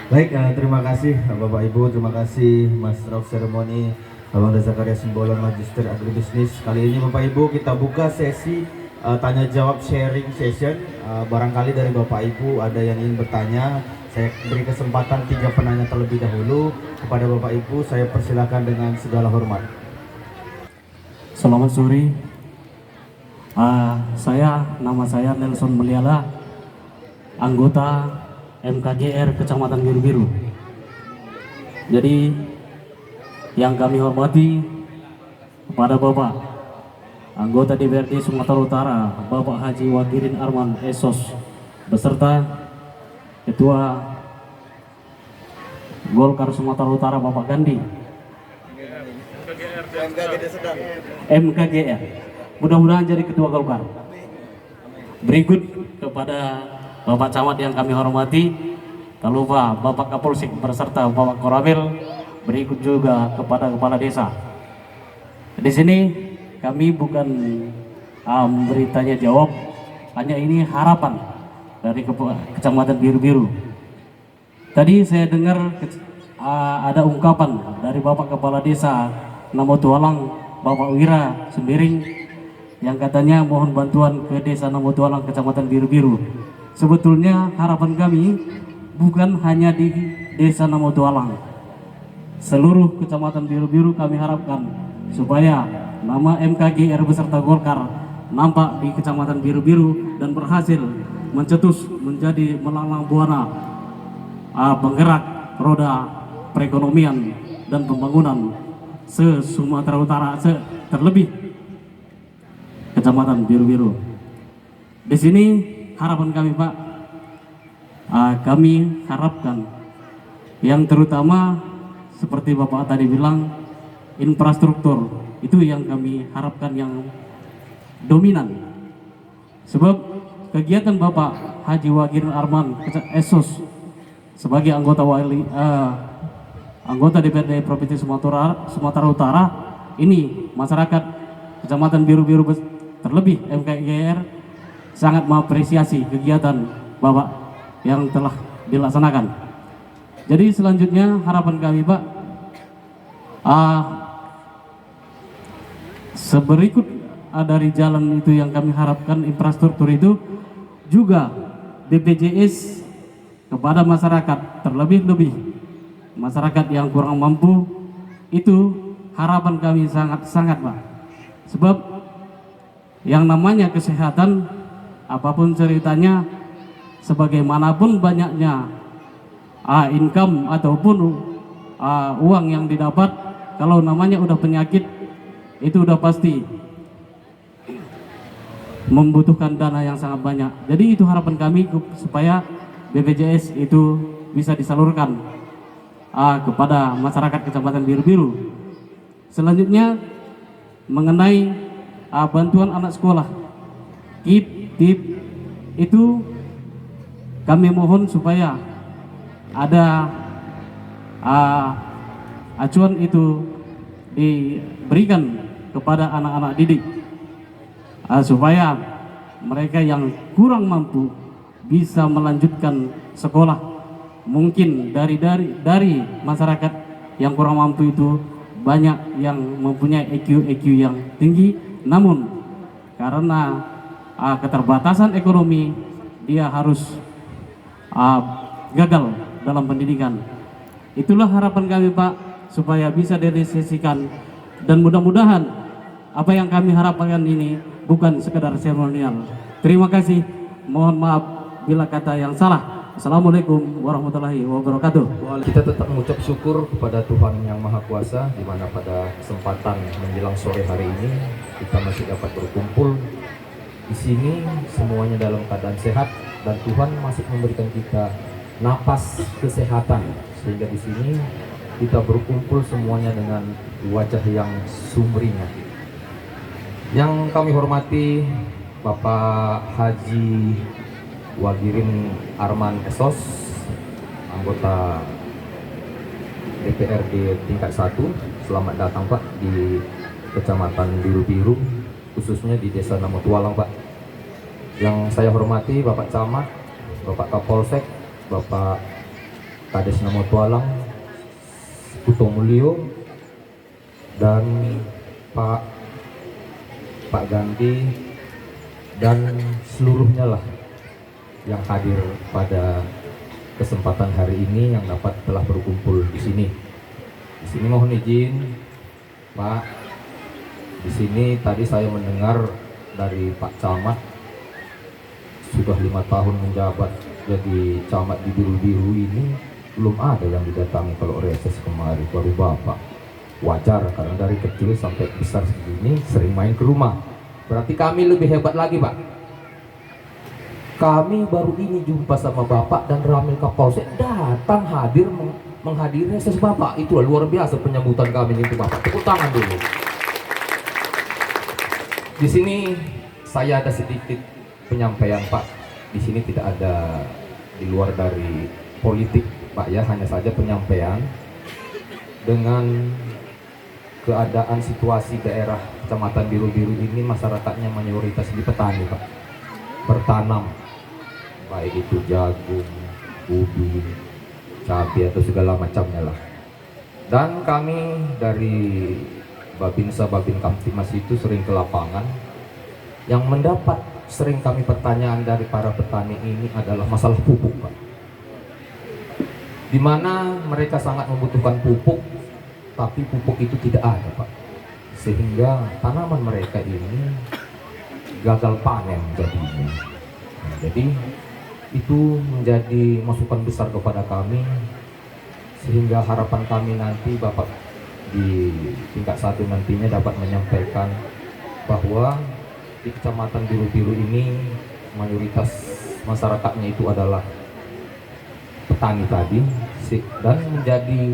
Baik, terima kasih Bapak Ibu, terima kasih Mas Rauf Seremoni, Abang Zakaria Simbolon, Magister Agribisnis. Kali ini Bapak Ibu kita buka sesi tanya jawab sharing session. Barangkali dari Bapak Ibu ada yang ingin bertanya. Saya beri kesempatan 3 penanya terlebih dahulu. Kepada Bapak Ibu saya persilakan dengan segala hormat. Selamat sore. Nama saya Nelson Meliala, anggota MKGR Kecamatan Biru-Biru. Jadi yang kami hormati kepada Bapak anggota DPRD Sumatera Utara, Bapak Haji Wagirin Arman SOS, beserta Ketua Golkar Sumatera Utara Bapak Gandhi, MKGR, mudah-mudahan jadi ketua Golkar. Berikut kepada Bapak Camat yang kami hormati, tak lupa Bapak Kapolsek beserta Bapak Koramil, berikut juga kepada kepala desa. Di sini kami bukan memberi tanya jawab, hanya ini harapan dari Kecamatan Biru-Biru. Tadi saya dengar ada ungkapan dari Bapak Kepala Desa Namo Tualang, Bapak Wira Sembiring, yang katanya mohon bantuan ke Desa Namo Tualang, Kecamatan Biru-Biru. Sebetulnya harapan kami bukan hanya di Desa Namo Tualang, seluruh Kecamatan Biru-Biru kami harapkan supaya nama MKGR beserta Golkar nampak di Kecamatan Biru-Biru dan berhasil mencetus menjadi melanglang buana penggerak roda perekonomian dan pembangunan se-Sumatera Utara, terlebih Kecamatan Biru-Biru. Di sini harapan kami Pak, kami harapkan yang terutama seperti Bapak tadi bilang, infrastruktur itu yang kami harapkan yang dominan. Sebab kegiatan Bapak Haji Wagirin Arman Esos sebagai anggota DPRD Provinsi Sumatera Utara ini, masyarakat Kecamatan Biru-Biru terlebih MKGR sangat mengapresiasi kegiatan Bapak yang telah dilaksanakan. Jadi selanjutnya harapan kami Pak, seberikut dari jalan itu yang kami harapkan, infrastruktur itu juga BPJS kepada masyarakat, terlebih-lebih masyarakat yang kurang mampu, itu harapan kami sangat-sangat Pak. Sebab yang namanya kesehatan, apapun ceritanya, sebagaimanapun banyaknya income ataupun uang yang didapat, kalau namanya udah penyakit itu udah pasti membutuhkan dana yang sangat banyak. Jadi itu harapan kami supaya BPJS itu bisa disalurkan kepada masyarakat Kecamatan Biru-Biru. Selanjutnya mengenai bantuan anak sekolah, KIP itu kami mohon supaya ada acuan itu diberikan kepada anak-anak didik, supaya mereka yang kurang mampu bisa melanjutkan sekolah. Mungkin dari masyarakat yang kurang mampu itu banyak yang mempunyai EQ yang tinggi, namun karena keterbatasan ekonomi dia harus gagal dalam pendidikan. Itulah harapan kami Pak, supaya bisa direalisasikan, dan mudah-mudahan apa yang kami harapkan ini bukan sekedar seremonial. Terima kasih, mohon maaf bila kata yang salah. Assalamualaikum warahmatullahi wabarakatuh. Kita tetap mengucap syukur kepada Tuhan Yang Maha Kuasa, di mana pada kesempatan menjelang sore hari ini kita masih dapat berkumpul di sini, semuanya dalam keadaan sehat, dan Tuhan masih memberikan kita napas kesehatan, sehingga di sini kita berkumpul semuanya dengan wajah yang sumringah. Yang kami hormati Bapak Haji Wagirin Arman Esos, anggota DPRD tingkat 1. Selamat datang Pak di Kecamatan Biru-Biru, khususnya di Desa Namo Tualang Pak. Yang saya hormati Bapak Camat, Bapak Kapolsek, Bapak Kades Namo Tualang, Kuto Mulyo, dan Pak Gandhi, dan seluruhnya lah yang hadir pada kesempatan hari ini, yang dapat telah berkumpul di sini. Di sini mohon izin Pak, di sini tadi saya mendengar dari Pak Camat, sudah 5 tahun menjabat jadi camat di Biru-Biru ini, belum ada yang didatangi kalau reses kemarin, baru Bapak. Wajar, karena dari kecil sampai besar segini sering main ke rumah. Berarti kami lebih hebat lagi Pak. Kami baru ini jumpa sama Bapak dan Ramil Kapolsek datang hadir menghadiri reses Bapak. Itulah luar biasa penyambutan kami itu Bapak. Tepuk tangan dulu. Di sini saya ada sedikit penyampaian Pak. Di sini tidak ada di luar dari politik Pak ya, hanya saja penyampaian dengan keadaan situasi daerah Kecamatan Biru-Biru ini. Masyarakatnya mayoritas di petani Pak, bertanam baik itu jagung, ubi, cabai atau segala macamnya lah. Dan kami dari Babinsa Babin Kamtimas itu sering ke lapangan. Yang mendapat sering kami pertanyaan dari para petani ini adalah masalah pupuk Pak, di mana mereka sangat membutuhkan pupuk, tapi pupuk itu tidak ada Pak, sehingga tanaman mereka ini gagal panen jadinya. Nah, jadi itu menjadi masukan besar kepada kami, sehingga harapan kami nanti Bapak di tingkat 1 nantinya dapat menyampaikan bahwa di Kecamatan Biru-Biru ini mayoritas masyarakatnya itu adalah petani tadi, dan menjadi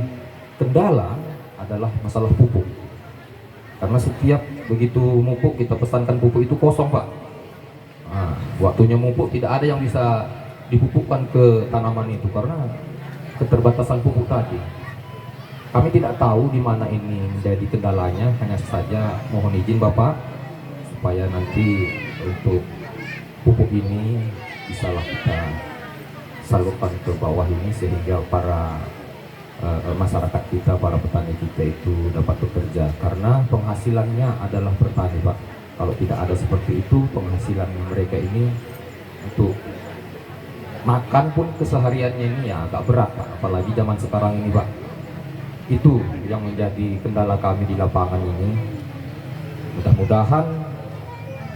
kendala adalah masalah pupuk. Karena setiap begitu mupuk kita pesankan pupuk itu kosong Pak. Nah, waktunya mupuk tidak ada yang bisa dipupukkan ke tanaman itu karena keterbatasan pupuk tadi. Kami tidak tahu di mana ini menjadi kendalanya, hanya saja mohon izin Bapak supaya nanti untuk pupuk ini bisalah kita salurkan ke bawah ini sehingga para masyarakat kita, para petani kita itu dapat bekerja, karena penghasilannya adalah bertani Pak. Kalau tidak ada seperti itu, penghasilan mereka ini untuk makan pun kesehariannya ini ya agak berat Pak, apalagi zaman sekarang ini Pak. Itu yang menjadi kendala kami di lapangan ini. Mudah-mudahan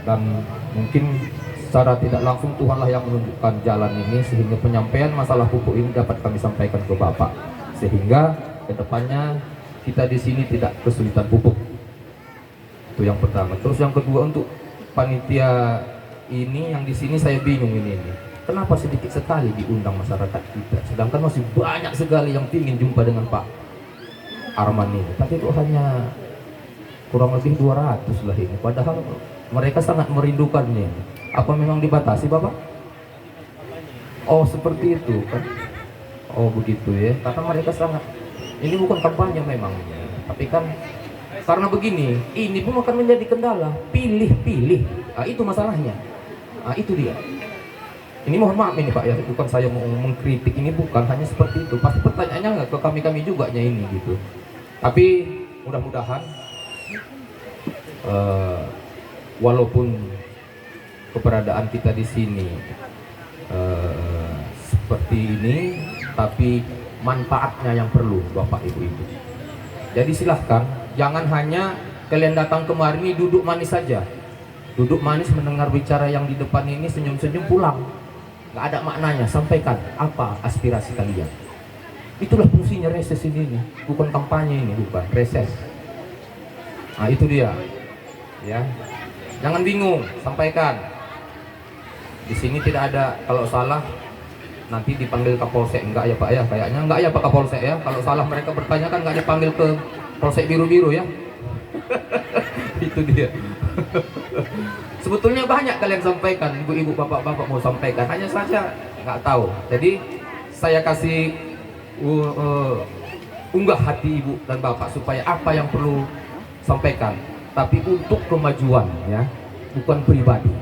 dan mungkin secara tidak langsung Tuhanlah yang menunjukkan jalan ini sehingga penyampaian masalah pupuk ini dapat kami sampaikan ke Bapak, sehingga kedepannya kita di sini tidak kesulitan pupuk. Itu yang pertama. Terus yang kedua, untuk panitia ini yang di sini saya bingung ini. Kenapa sedikit sekali diundang masyarakat kita, sedangkan masih banyak sekali yang ingin jumpa dengan Pak Arman ini, tapi kok hanya kurang lebih 200 lah ini, padahal mereka sangat merindukannya. Apa memang dibatasi Bapak? Oh seperti itu kan? Oh begitu ya, karena mereka sangat, ini bukan kampanye memang, tapi kan karena begini, ini pun akan menjadi kendala, pilih-pilih. Nah, itu masalahnya. Nah, itu dia. Ini mohon maaf ini Pak ya, bukan saya mau mengkritik, ini bukan hanya seperti itu. Pasti pertanyaannya ke kami juga nya ini gitu. Tapi mudah-mudahan walaupun keberadaan kita di sini seperti ini, tapi manfaatnya yang perlu Bapak Ibu-Ibu. Jadi silahkan, jangan hanya kalian datang kemari ini duduk manis saja, duduk manis mendengar bicara yang di depan ini, senyum-senyum pulang, nggak ada maknanya. Sampaikan apa aspirasi kalian. Itulah fungsinya reses ini, bukan kampanye ini, bukan reses. Nah itu dia, ya. Jangan bingung, sampaikan. Di sini tidak ada kalau salah nanti dipanggil Kapolsek, enggak ya Pak ya, kayaknya enggak ya Pak Kapolsek ya. Kalau salah mereka bertanya kan enggak dipanggil ke Polsek Biru-Biru ya. Itu dia. Sebetulnya banyak kalian sampaikan, ibu-ibu, bapak-bapak mau sampaikan, hanya saja nggak tahu. Jadi saya kasih unggah hati ibu dan bapak supaya apa yang perlu sampaikan, tapi untuk kemajuan ya, bukan pribadi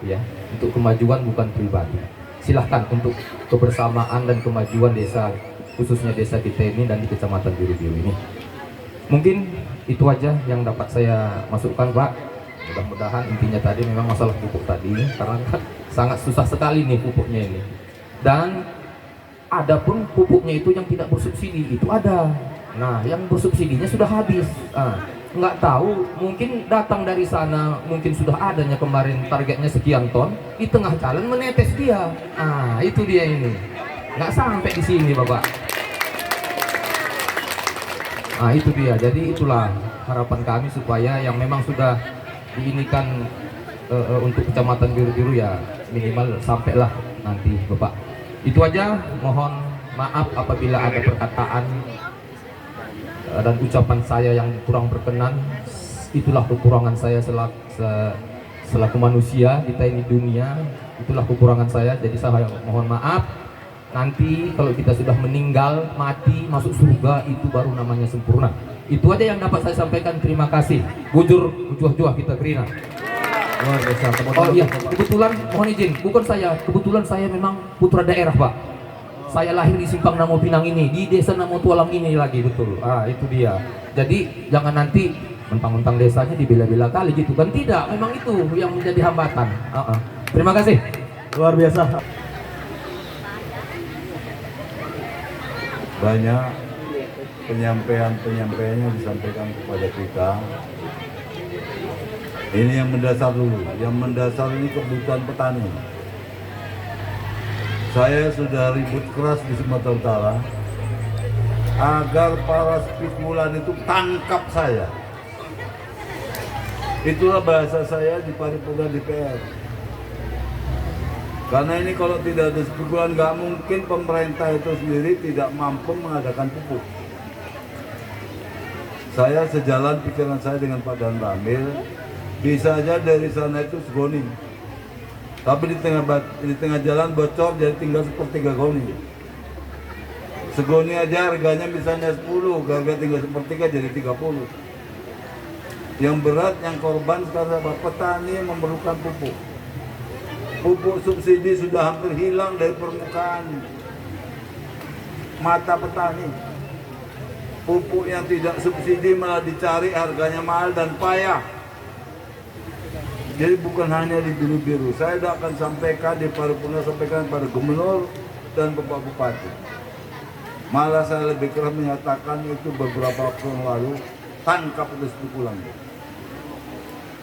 ya, untuk kemajuan bukan pribadi. Silahkan untuk kebersamaan dan kemajuan desa, khususnya desa kita ini dan di Kecamatan Biru-Biru ini. Mungkin itu aja yang dapat saya masukkan Pak. Mudah-mudahan intinya tadi memang masalah pupuk tadi, karena sangat susah sekali nih pupuknya ini. Dan ada pun pupuknya itu yang tidak bersubsidi, itu ada. Nah yang bersubsidinya sudah habis. Nggak tahu, mungkin datang dari sana, mungkin sudah adanya kemarin targetnya sekian ton, di tengah jalan menetes dia. Itu dia ini, nggak sampai di sini Bapak. Itu dia. Jadi itulah harapan kami supaya yang memang sudah diinikan untuk Kecamatan Biru-Biru ya minimal sampailah nanti Bapak. Itu aja, mohon maaf apabila ada perkataan dan ucapan saya yang kurang berkenan. Itulah kekurangan saya selaku manusia. Kita ini dunia, itulah kekurangan saya. Jadi saya mohon maaf. Nanti kalau kita sudah meninggal, mati, masuk surga, itu baru namanya sempurna. Itu aja yang dapat saya sampaikan. Terima kasih. Bujur, juah kita Krina. Luar biasa. Oh iya, kebetulan mohon izin, bukan saya. Kebetulan saya memang putra daerah, Pak. Saya lahir di Simpang Namo Pinang ini, di desa Namo Tualang ini lagi, betul. Itu dia. Jadi jangan nanti mentang-mentang desanya dibela-bela kali gitu kan. Tidak, memang itu yang menjadi hambatan. Terima kasih. Luar biasa. Banyak penyampaian-penyampaian yang disampaikan kepada kita. Ini yang mendasar dulu. Yang mendasar ini kebutuhan petani. Saya sudah ribut keras di Sumatera Utara agar para spekulan itu tangkap saya. Itulah bahasa saya di paripurna DPR. Karena ini kalau tidak ada spekulan, nggak mungkin pemerintah itu sendiri tidak mampu mengadakan pupuk. Saya sejalan pikiran saya dengan Pak Dan Ramil, bisa aja dari sana itu segoni. Tapi di tengah jalan bocor jadi tinggal sepertiga goni. Segoni aja harganya misalnya 10, harga tinggal sepertiga jadi 30. Yang berat, yang korban sekarang petani yang memerlukan pupuk. Pupuk subsidi sudah hampir hilang dari permukaan mata petani. Pupuk yang tidak subsidi malah dicari, harganya mahal dan payah. Jadi bukan hanya di biru-biru, saya tidak akan sampaikan di paripurna, sampaikan pada gubernur dan bapak bupati. Malah saya lebih keras menyatakan itu beberapa waktu yang lalu, tangkap itu spekulan.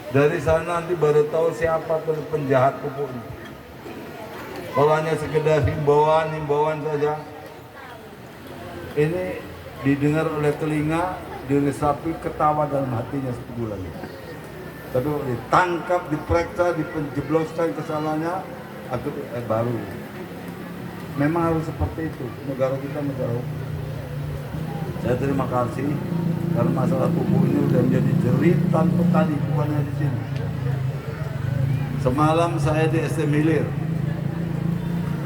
Dari sana nanti baru tahu siapa penjahat pupuk ini. Kalau hanya sekedar himbauan saja, ini didengar oleh telinga, diresapi, ketawa dalam hatinya spekulan ini. Tapi ditangkap, diperiksa, dipenjebloskan kesalahannya, baru. Memang harus seperti itu. Negara kita negara hukum. Saya terima kasih karena masalah pupuk ini sudah menjadi jeritan petani, bukannya di sini. Semalam saya di ST Milir.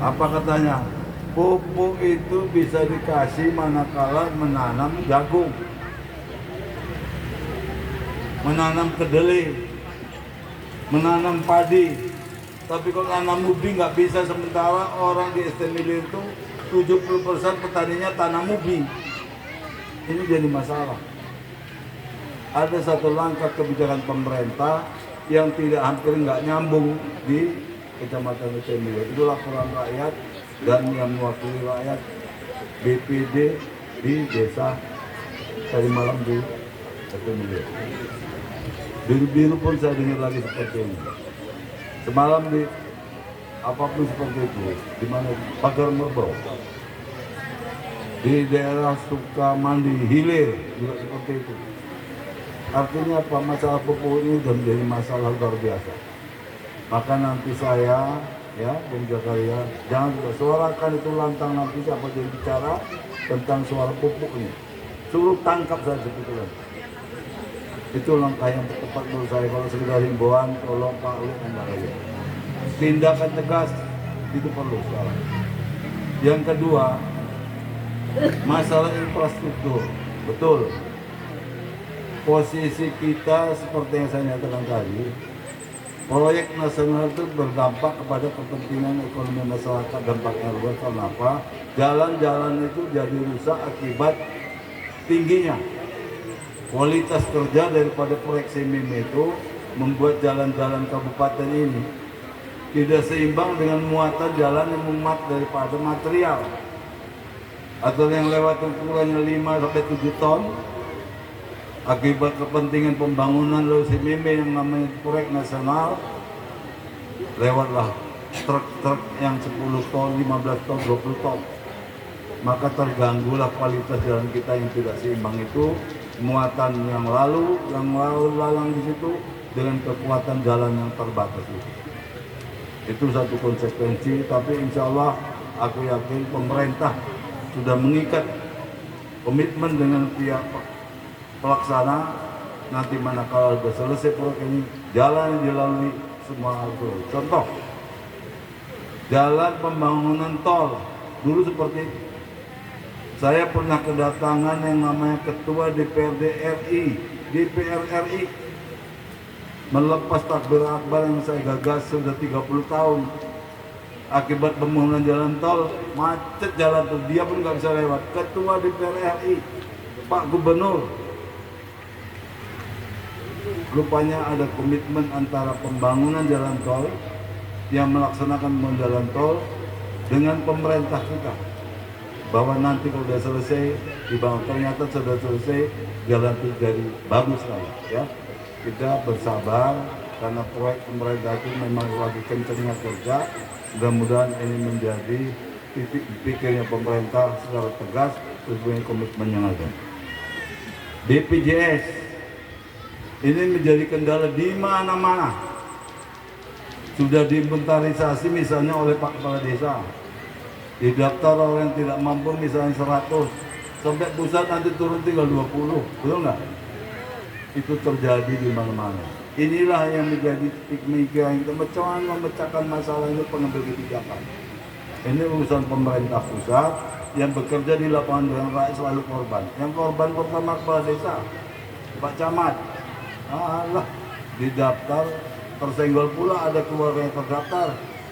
Apa katanya? Pupuk itu bisa dikasih manakala menanam jagung, menanam kedelai, menanam padi. Tapi kalau nanam ubi nggak bisa, sementara orang di ST Milir itu 70% petaninya tanam ubi. Ini jadi masalah. Ada satu langkah kebijakan pemerintah yang tidak hampir nggak nyambung di Kecamatan ST Milir. Itu laporan rakyat dan yang mewakili rakyat BPD di desa tadi malam di ST Milir. Biru-biru pun saya dengar lagi seperti ini. Semalam di apapun seperti itu, di mana Pagar Merbau, di daerah Sukamandi, Hilir juga seperti itu. Artinya apa? Masalah pupuk ini sudah menjadi masalah luar biasa. Maka nanti saya, ya, Bung Zakaria, jangan juga suarakan itu lantang nanti siapa jadi bicara tentang suara pupuk ini. Suruh tangkap saja sebetulnya. Itu langkah yang tepat menurut saya. Kalau sekedar himbauan, tolong Pak Luhut membantu. Tindakan tegas itu perlu sekarang. Yang kedua, masalah infrastruktur. Betul. Posisi kita seperti yang saya nyatakan tadi, proyek nasional itu berdampak kepada kepentingan ekonomi masyarakat. Dampaknya luas karena apa? Jalan-jalan itu jadi rusak akibat tingginya kualitas kerja daripada proyek SIMIM itu membuat jalan-jalan kabupaten ini tidak seimbang dengan muatan jalan yang memuat daripada material atau yang lewat ukurannya 5-7 ton akibat kepentingan pembangunan lalu SIMIM yang namanya proyek nasional lewatlah truk-truk yang 10 ton, 15 ton, 20 ton, maka terganggulah kualitas jalan kita yang tidak seimbang itu. Muatan yang lalu lalang di situ dengan kekuatan jalan yang terbatas itu satu konsekuensi. Tapi insya Allah aku yakin pemerintah sudah mengikat komitmen dengan pihak pelaksana. Nanti manakala sudah selesai proyek ini, jalan yang dilalui semua harus. Contoh, jalan pembangunan tol dulu seperti itu. Saya pernah kedatangan yang namanya Ketua DPRD RI, melepas takbir akbar yang saya gagas sudah 30 tahun. Akibat pembangunan jalan tol, macet jalan tol, dia pun nggak bisa lewat. Ketua DPR RI, Pak Gubernur, rupanya ada komitmen antara pembangunan jalan tol yang melaksanakan pembangunan jalan tol dengan pemerintah kita, bahwa nanti kalau sudah selesai dibangun, ternyata sudah selesai, jalan itu jadi bagus sekali ya. Kita bersabar karena proyek pemerintah itu memang lagi kencangnya kerja. Mudah-mudahan ini menjadi titik pikirnya pemerintah secara tegas sesuai komitmen yang ada. BPJS ini menjadi kendala di mana-mana. Sudah diinventarisasi misalnya oleh Pak Kepala Desa. Di daftar orang yang tidak mampu misalnya 100, sampai pusat nanti turun tinggal 20, betul nggak? Itu terjadi di mana-mana. Inilah yang menjadi pemikiran kita, bagaimana memecahkan masalah ini pengambil kebijakan. Ini urusan pemerintah pusat yang bekerja di lapangan dengan rakyat selalu korban. Yang korban pertama Kepala Desa, Pak Camat. Allah, di daftar tersenggol pula ada keluarga yang terdaftar.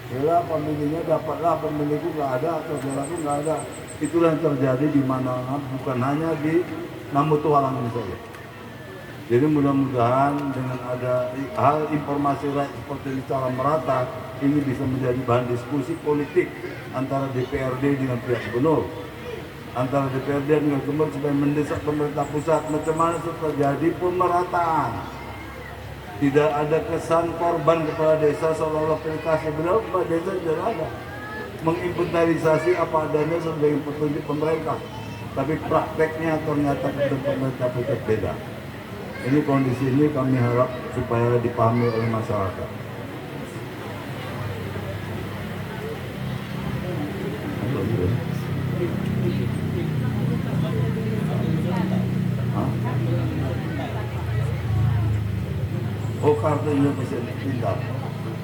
Bila pemilihnya dapatlah, pemilihku nggak ada, saudaraku nggak ada. Itulah yang terjadi di mana, bukan hanya di Namutualang ini saja. Jadi mudah-mudahan dengan ada hal informasi rakyat seperti ini secara merata, ini bisa menjadi bahan diskusi politik antara DPRD dengan pihak gubernur, antara DPRD dengan gubernur supaya mendesak pemerintah pusat macam mana supaya terjadi pemerataan. Tidak ada kesan korban kepala desa seolah-olah aplikasi benar kepala desa tidak ada. Menginventarisasi apa adanya sebagai petunjuk pemerintah. Tapi prakteknya ternyata pemerintah pusat beda. Ini kondisi ini kami harap supaya dipahami oleh masyarakat. Oh, kartu Indonesia Pintar.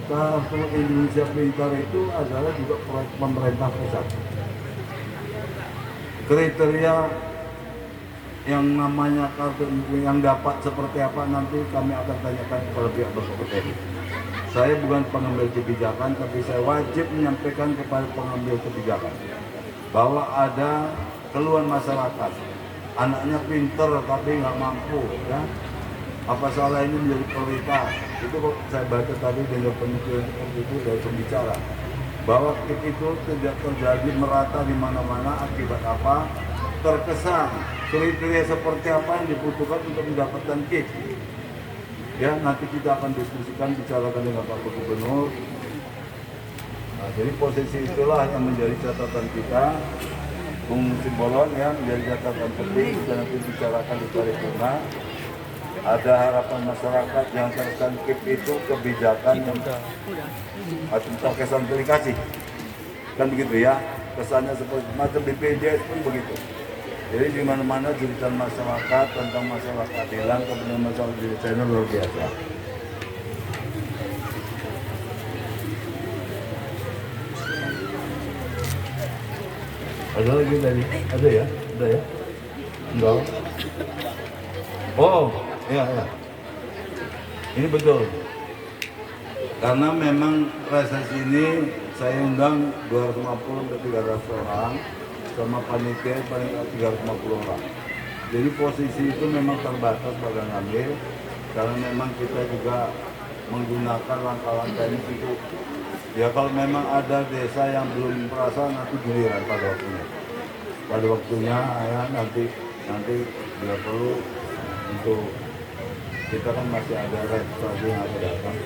Kartu Indonesia Pintar itu adalah juga proyek pemerintah pusat. Kriteria yang namanya kartu yang dapat seperti apa nanti kami akan tanyakan kepada pihak berkompeten. Saya bukan pengambil kebijakan, tapi saya wajib menyampaikan kepada pengambil kebijakan bahwa ada keluhan masyarakat, anaknya pinter tapi nggak mampu, ya. Apa salah ini menjadi prioritas? Itu kok saya baca tadi dengan pemikiran seperti itu dari pembicara bahwa KIP itu tidak terjadi merata di mana-mana. Akibat apa? Terkesan kriteria seperti apa yang dibutuhkan untuk mendapatkan KIP. Ya, nanti kita akan diskusikan, bicarakan dengan Pak Gubernur. Nah, jadi posisi itulah yang menjadi catatan kita. Bung Simbolon ya, menjadi catatan penting dan nanti bicarakan di paripurna. Ada harapan masyarakat yang terkesan KIP itu kebijakan yang terkesan aplikasi, kan begitu ya, kesannya seperti macam BPJS pun begitu. Jadi di mana-mana jeritan masyarakat tentang masalah keadilan, kemudian masalah desainnya luar biasa. Ada lagi tadi? Ada ya? Ada ya? Enggak? Oh, ya. Ini betul. Karena memang resesi ini saya undang 250 ke 300 orang, sama panitia paling 350 orang. Jadi posisi itu memang terbatas pada ngambil, karena memang kita juga menggunakan langkah-langkah ini untuk ya kalau memang ada desa yang belum merasa nanti giliran pada waktunya. Pada waktunya ya nanti bila perlu untuk kita kan masih ada registrasi yang ada datang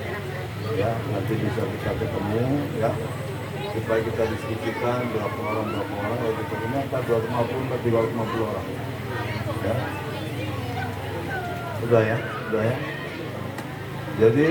ya, nanti bisa kita ketemu ya supaya kita diskusikan berapa orang ya kita ini antara 250 ke 350 orang ya. Sudah ya. Jadi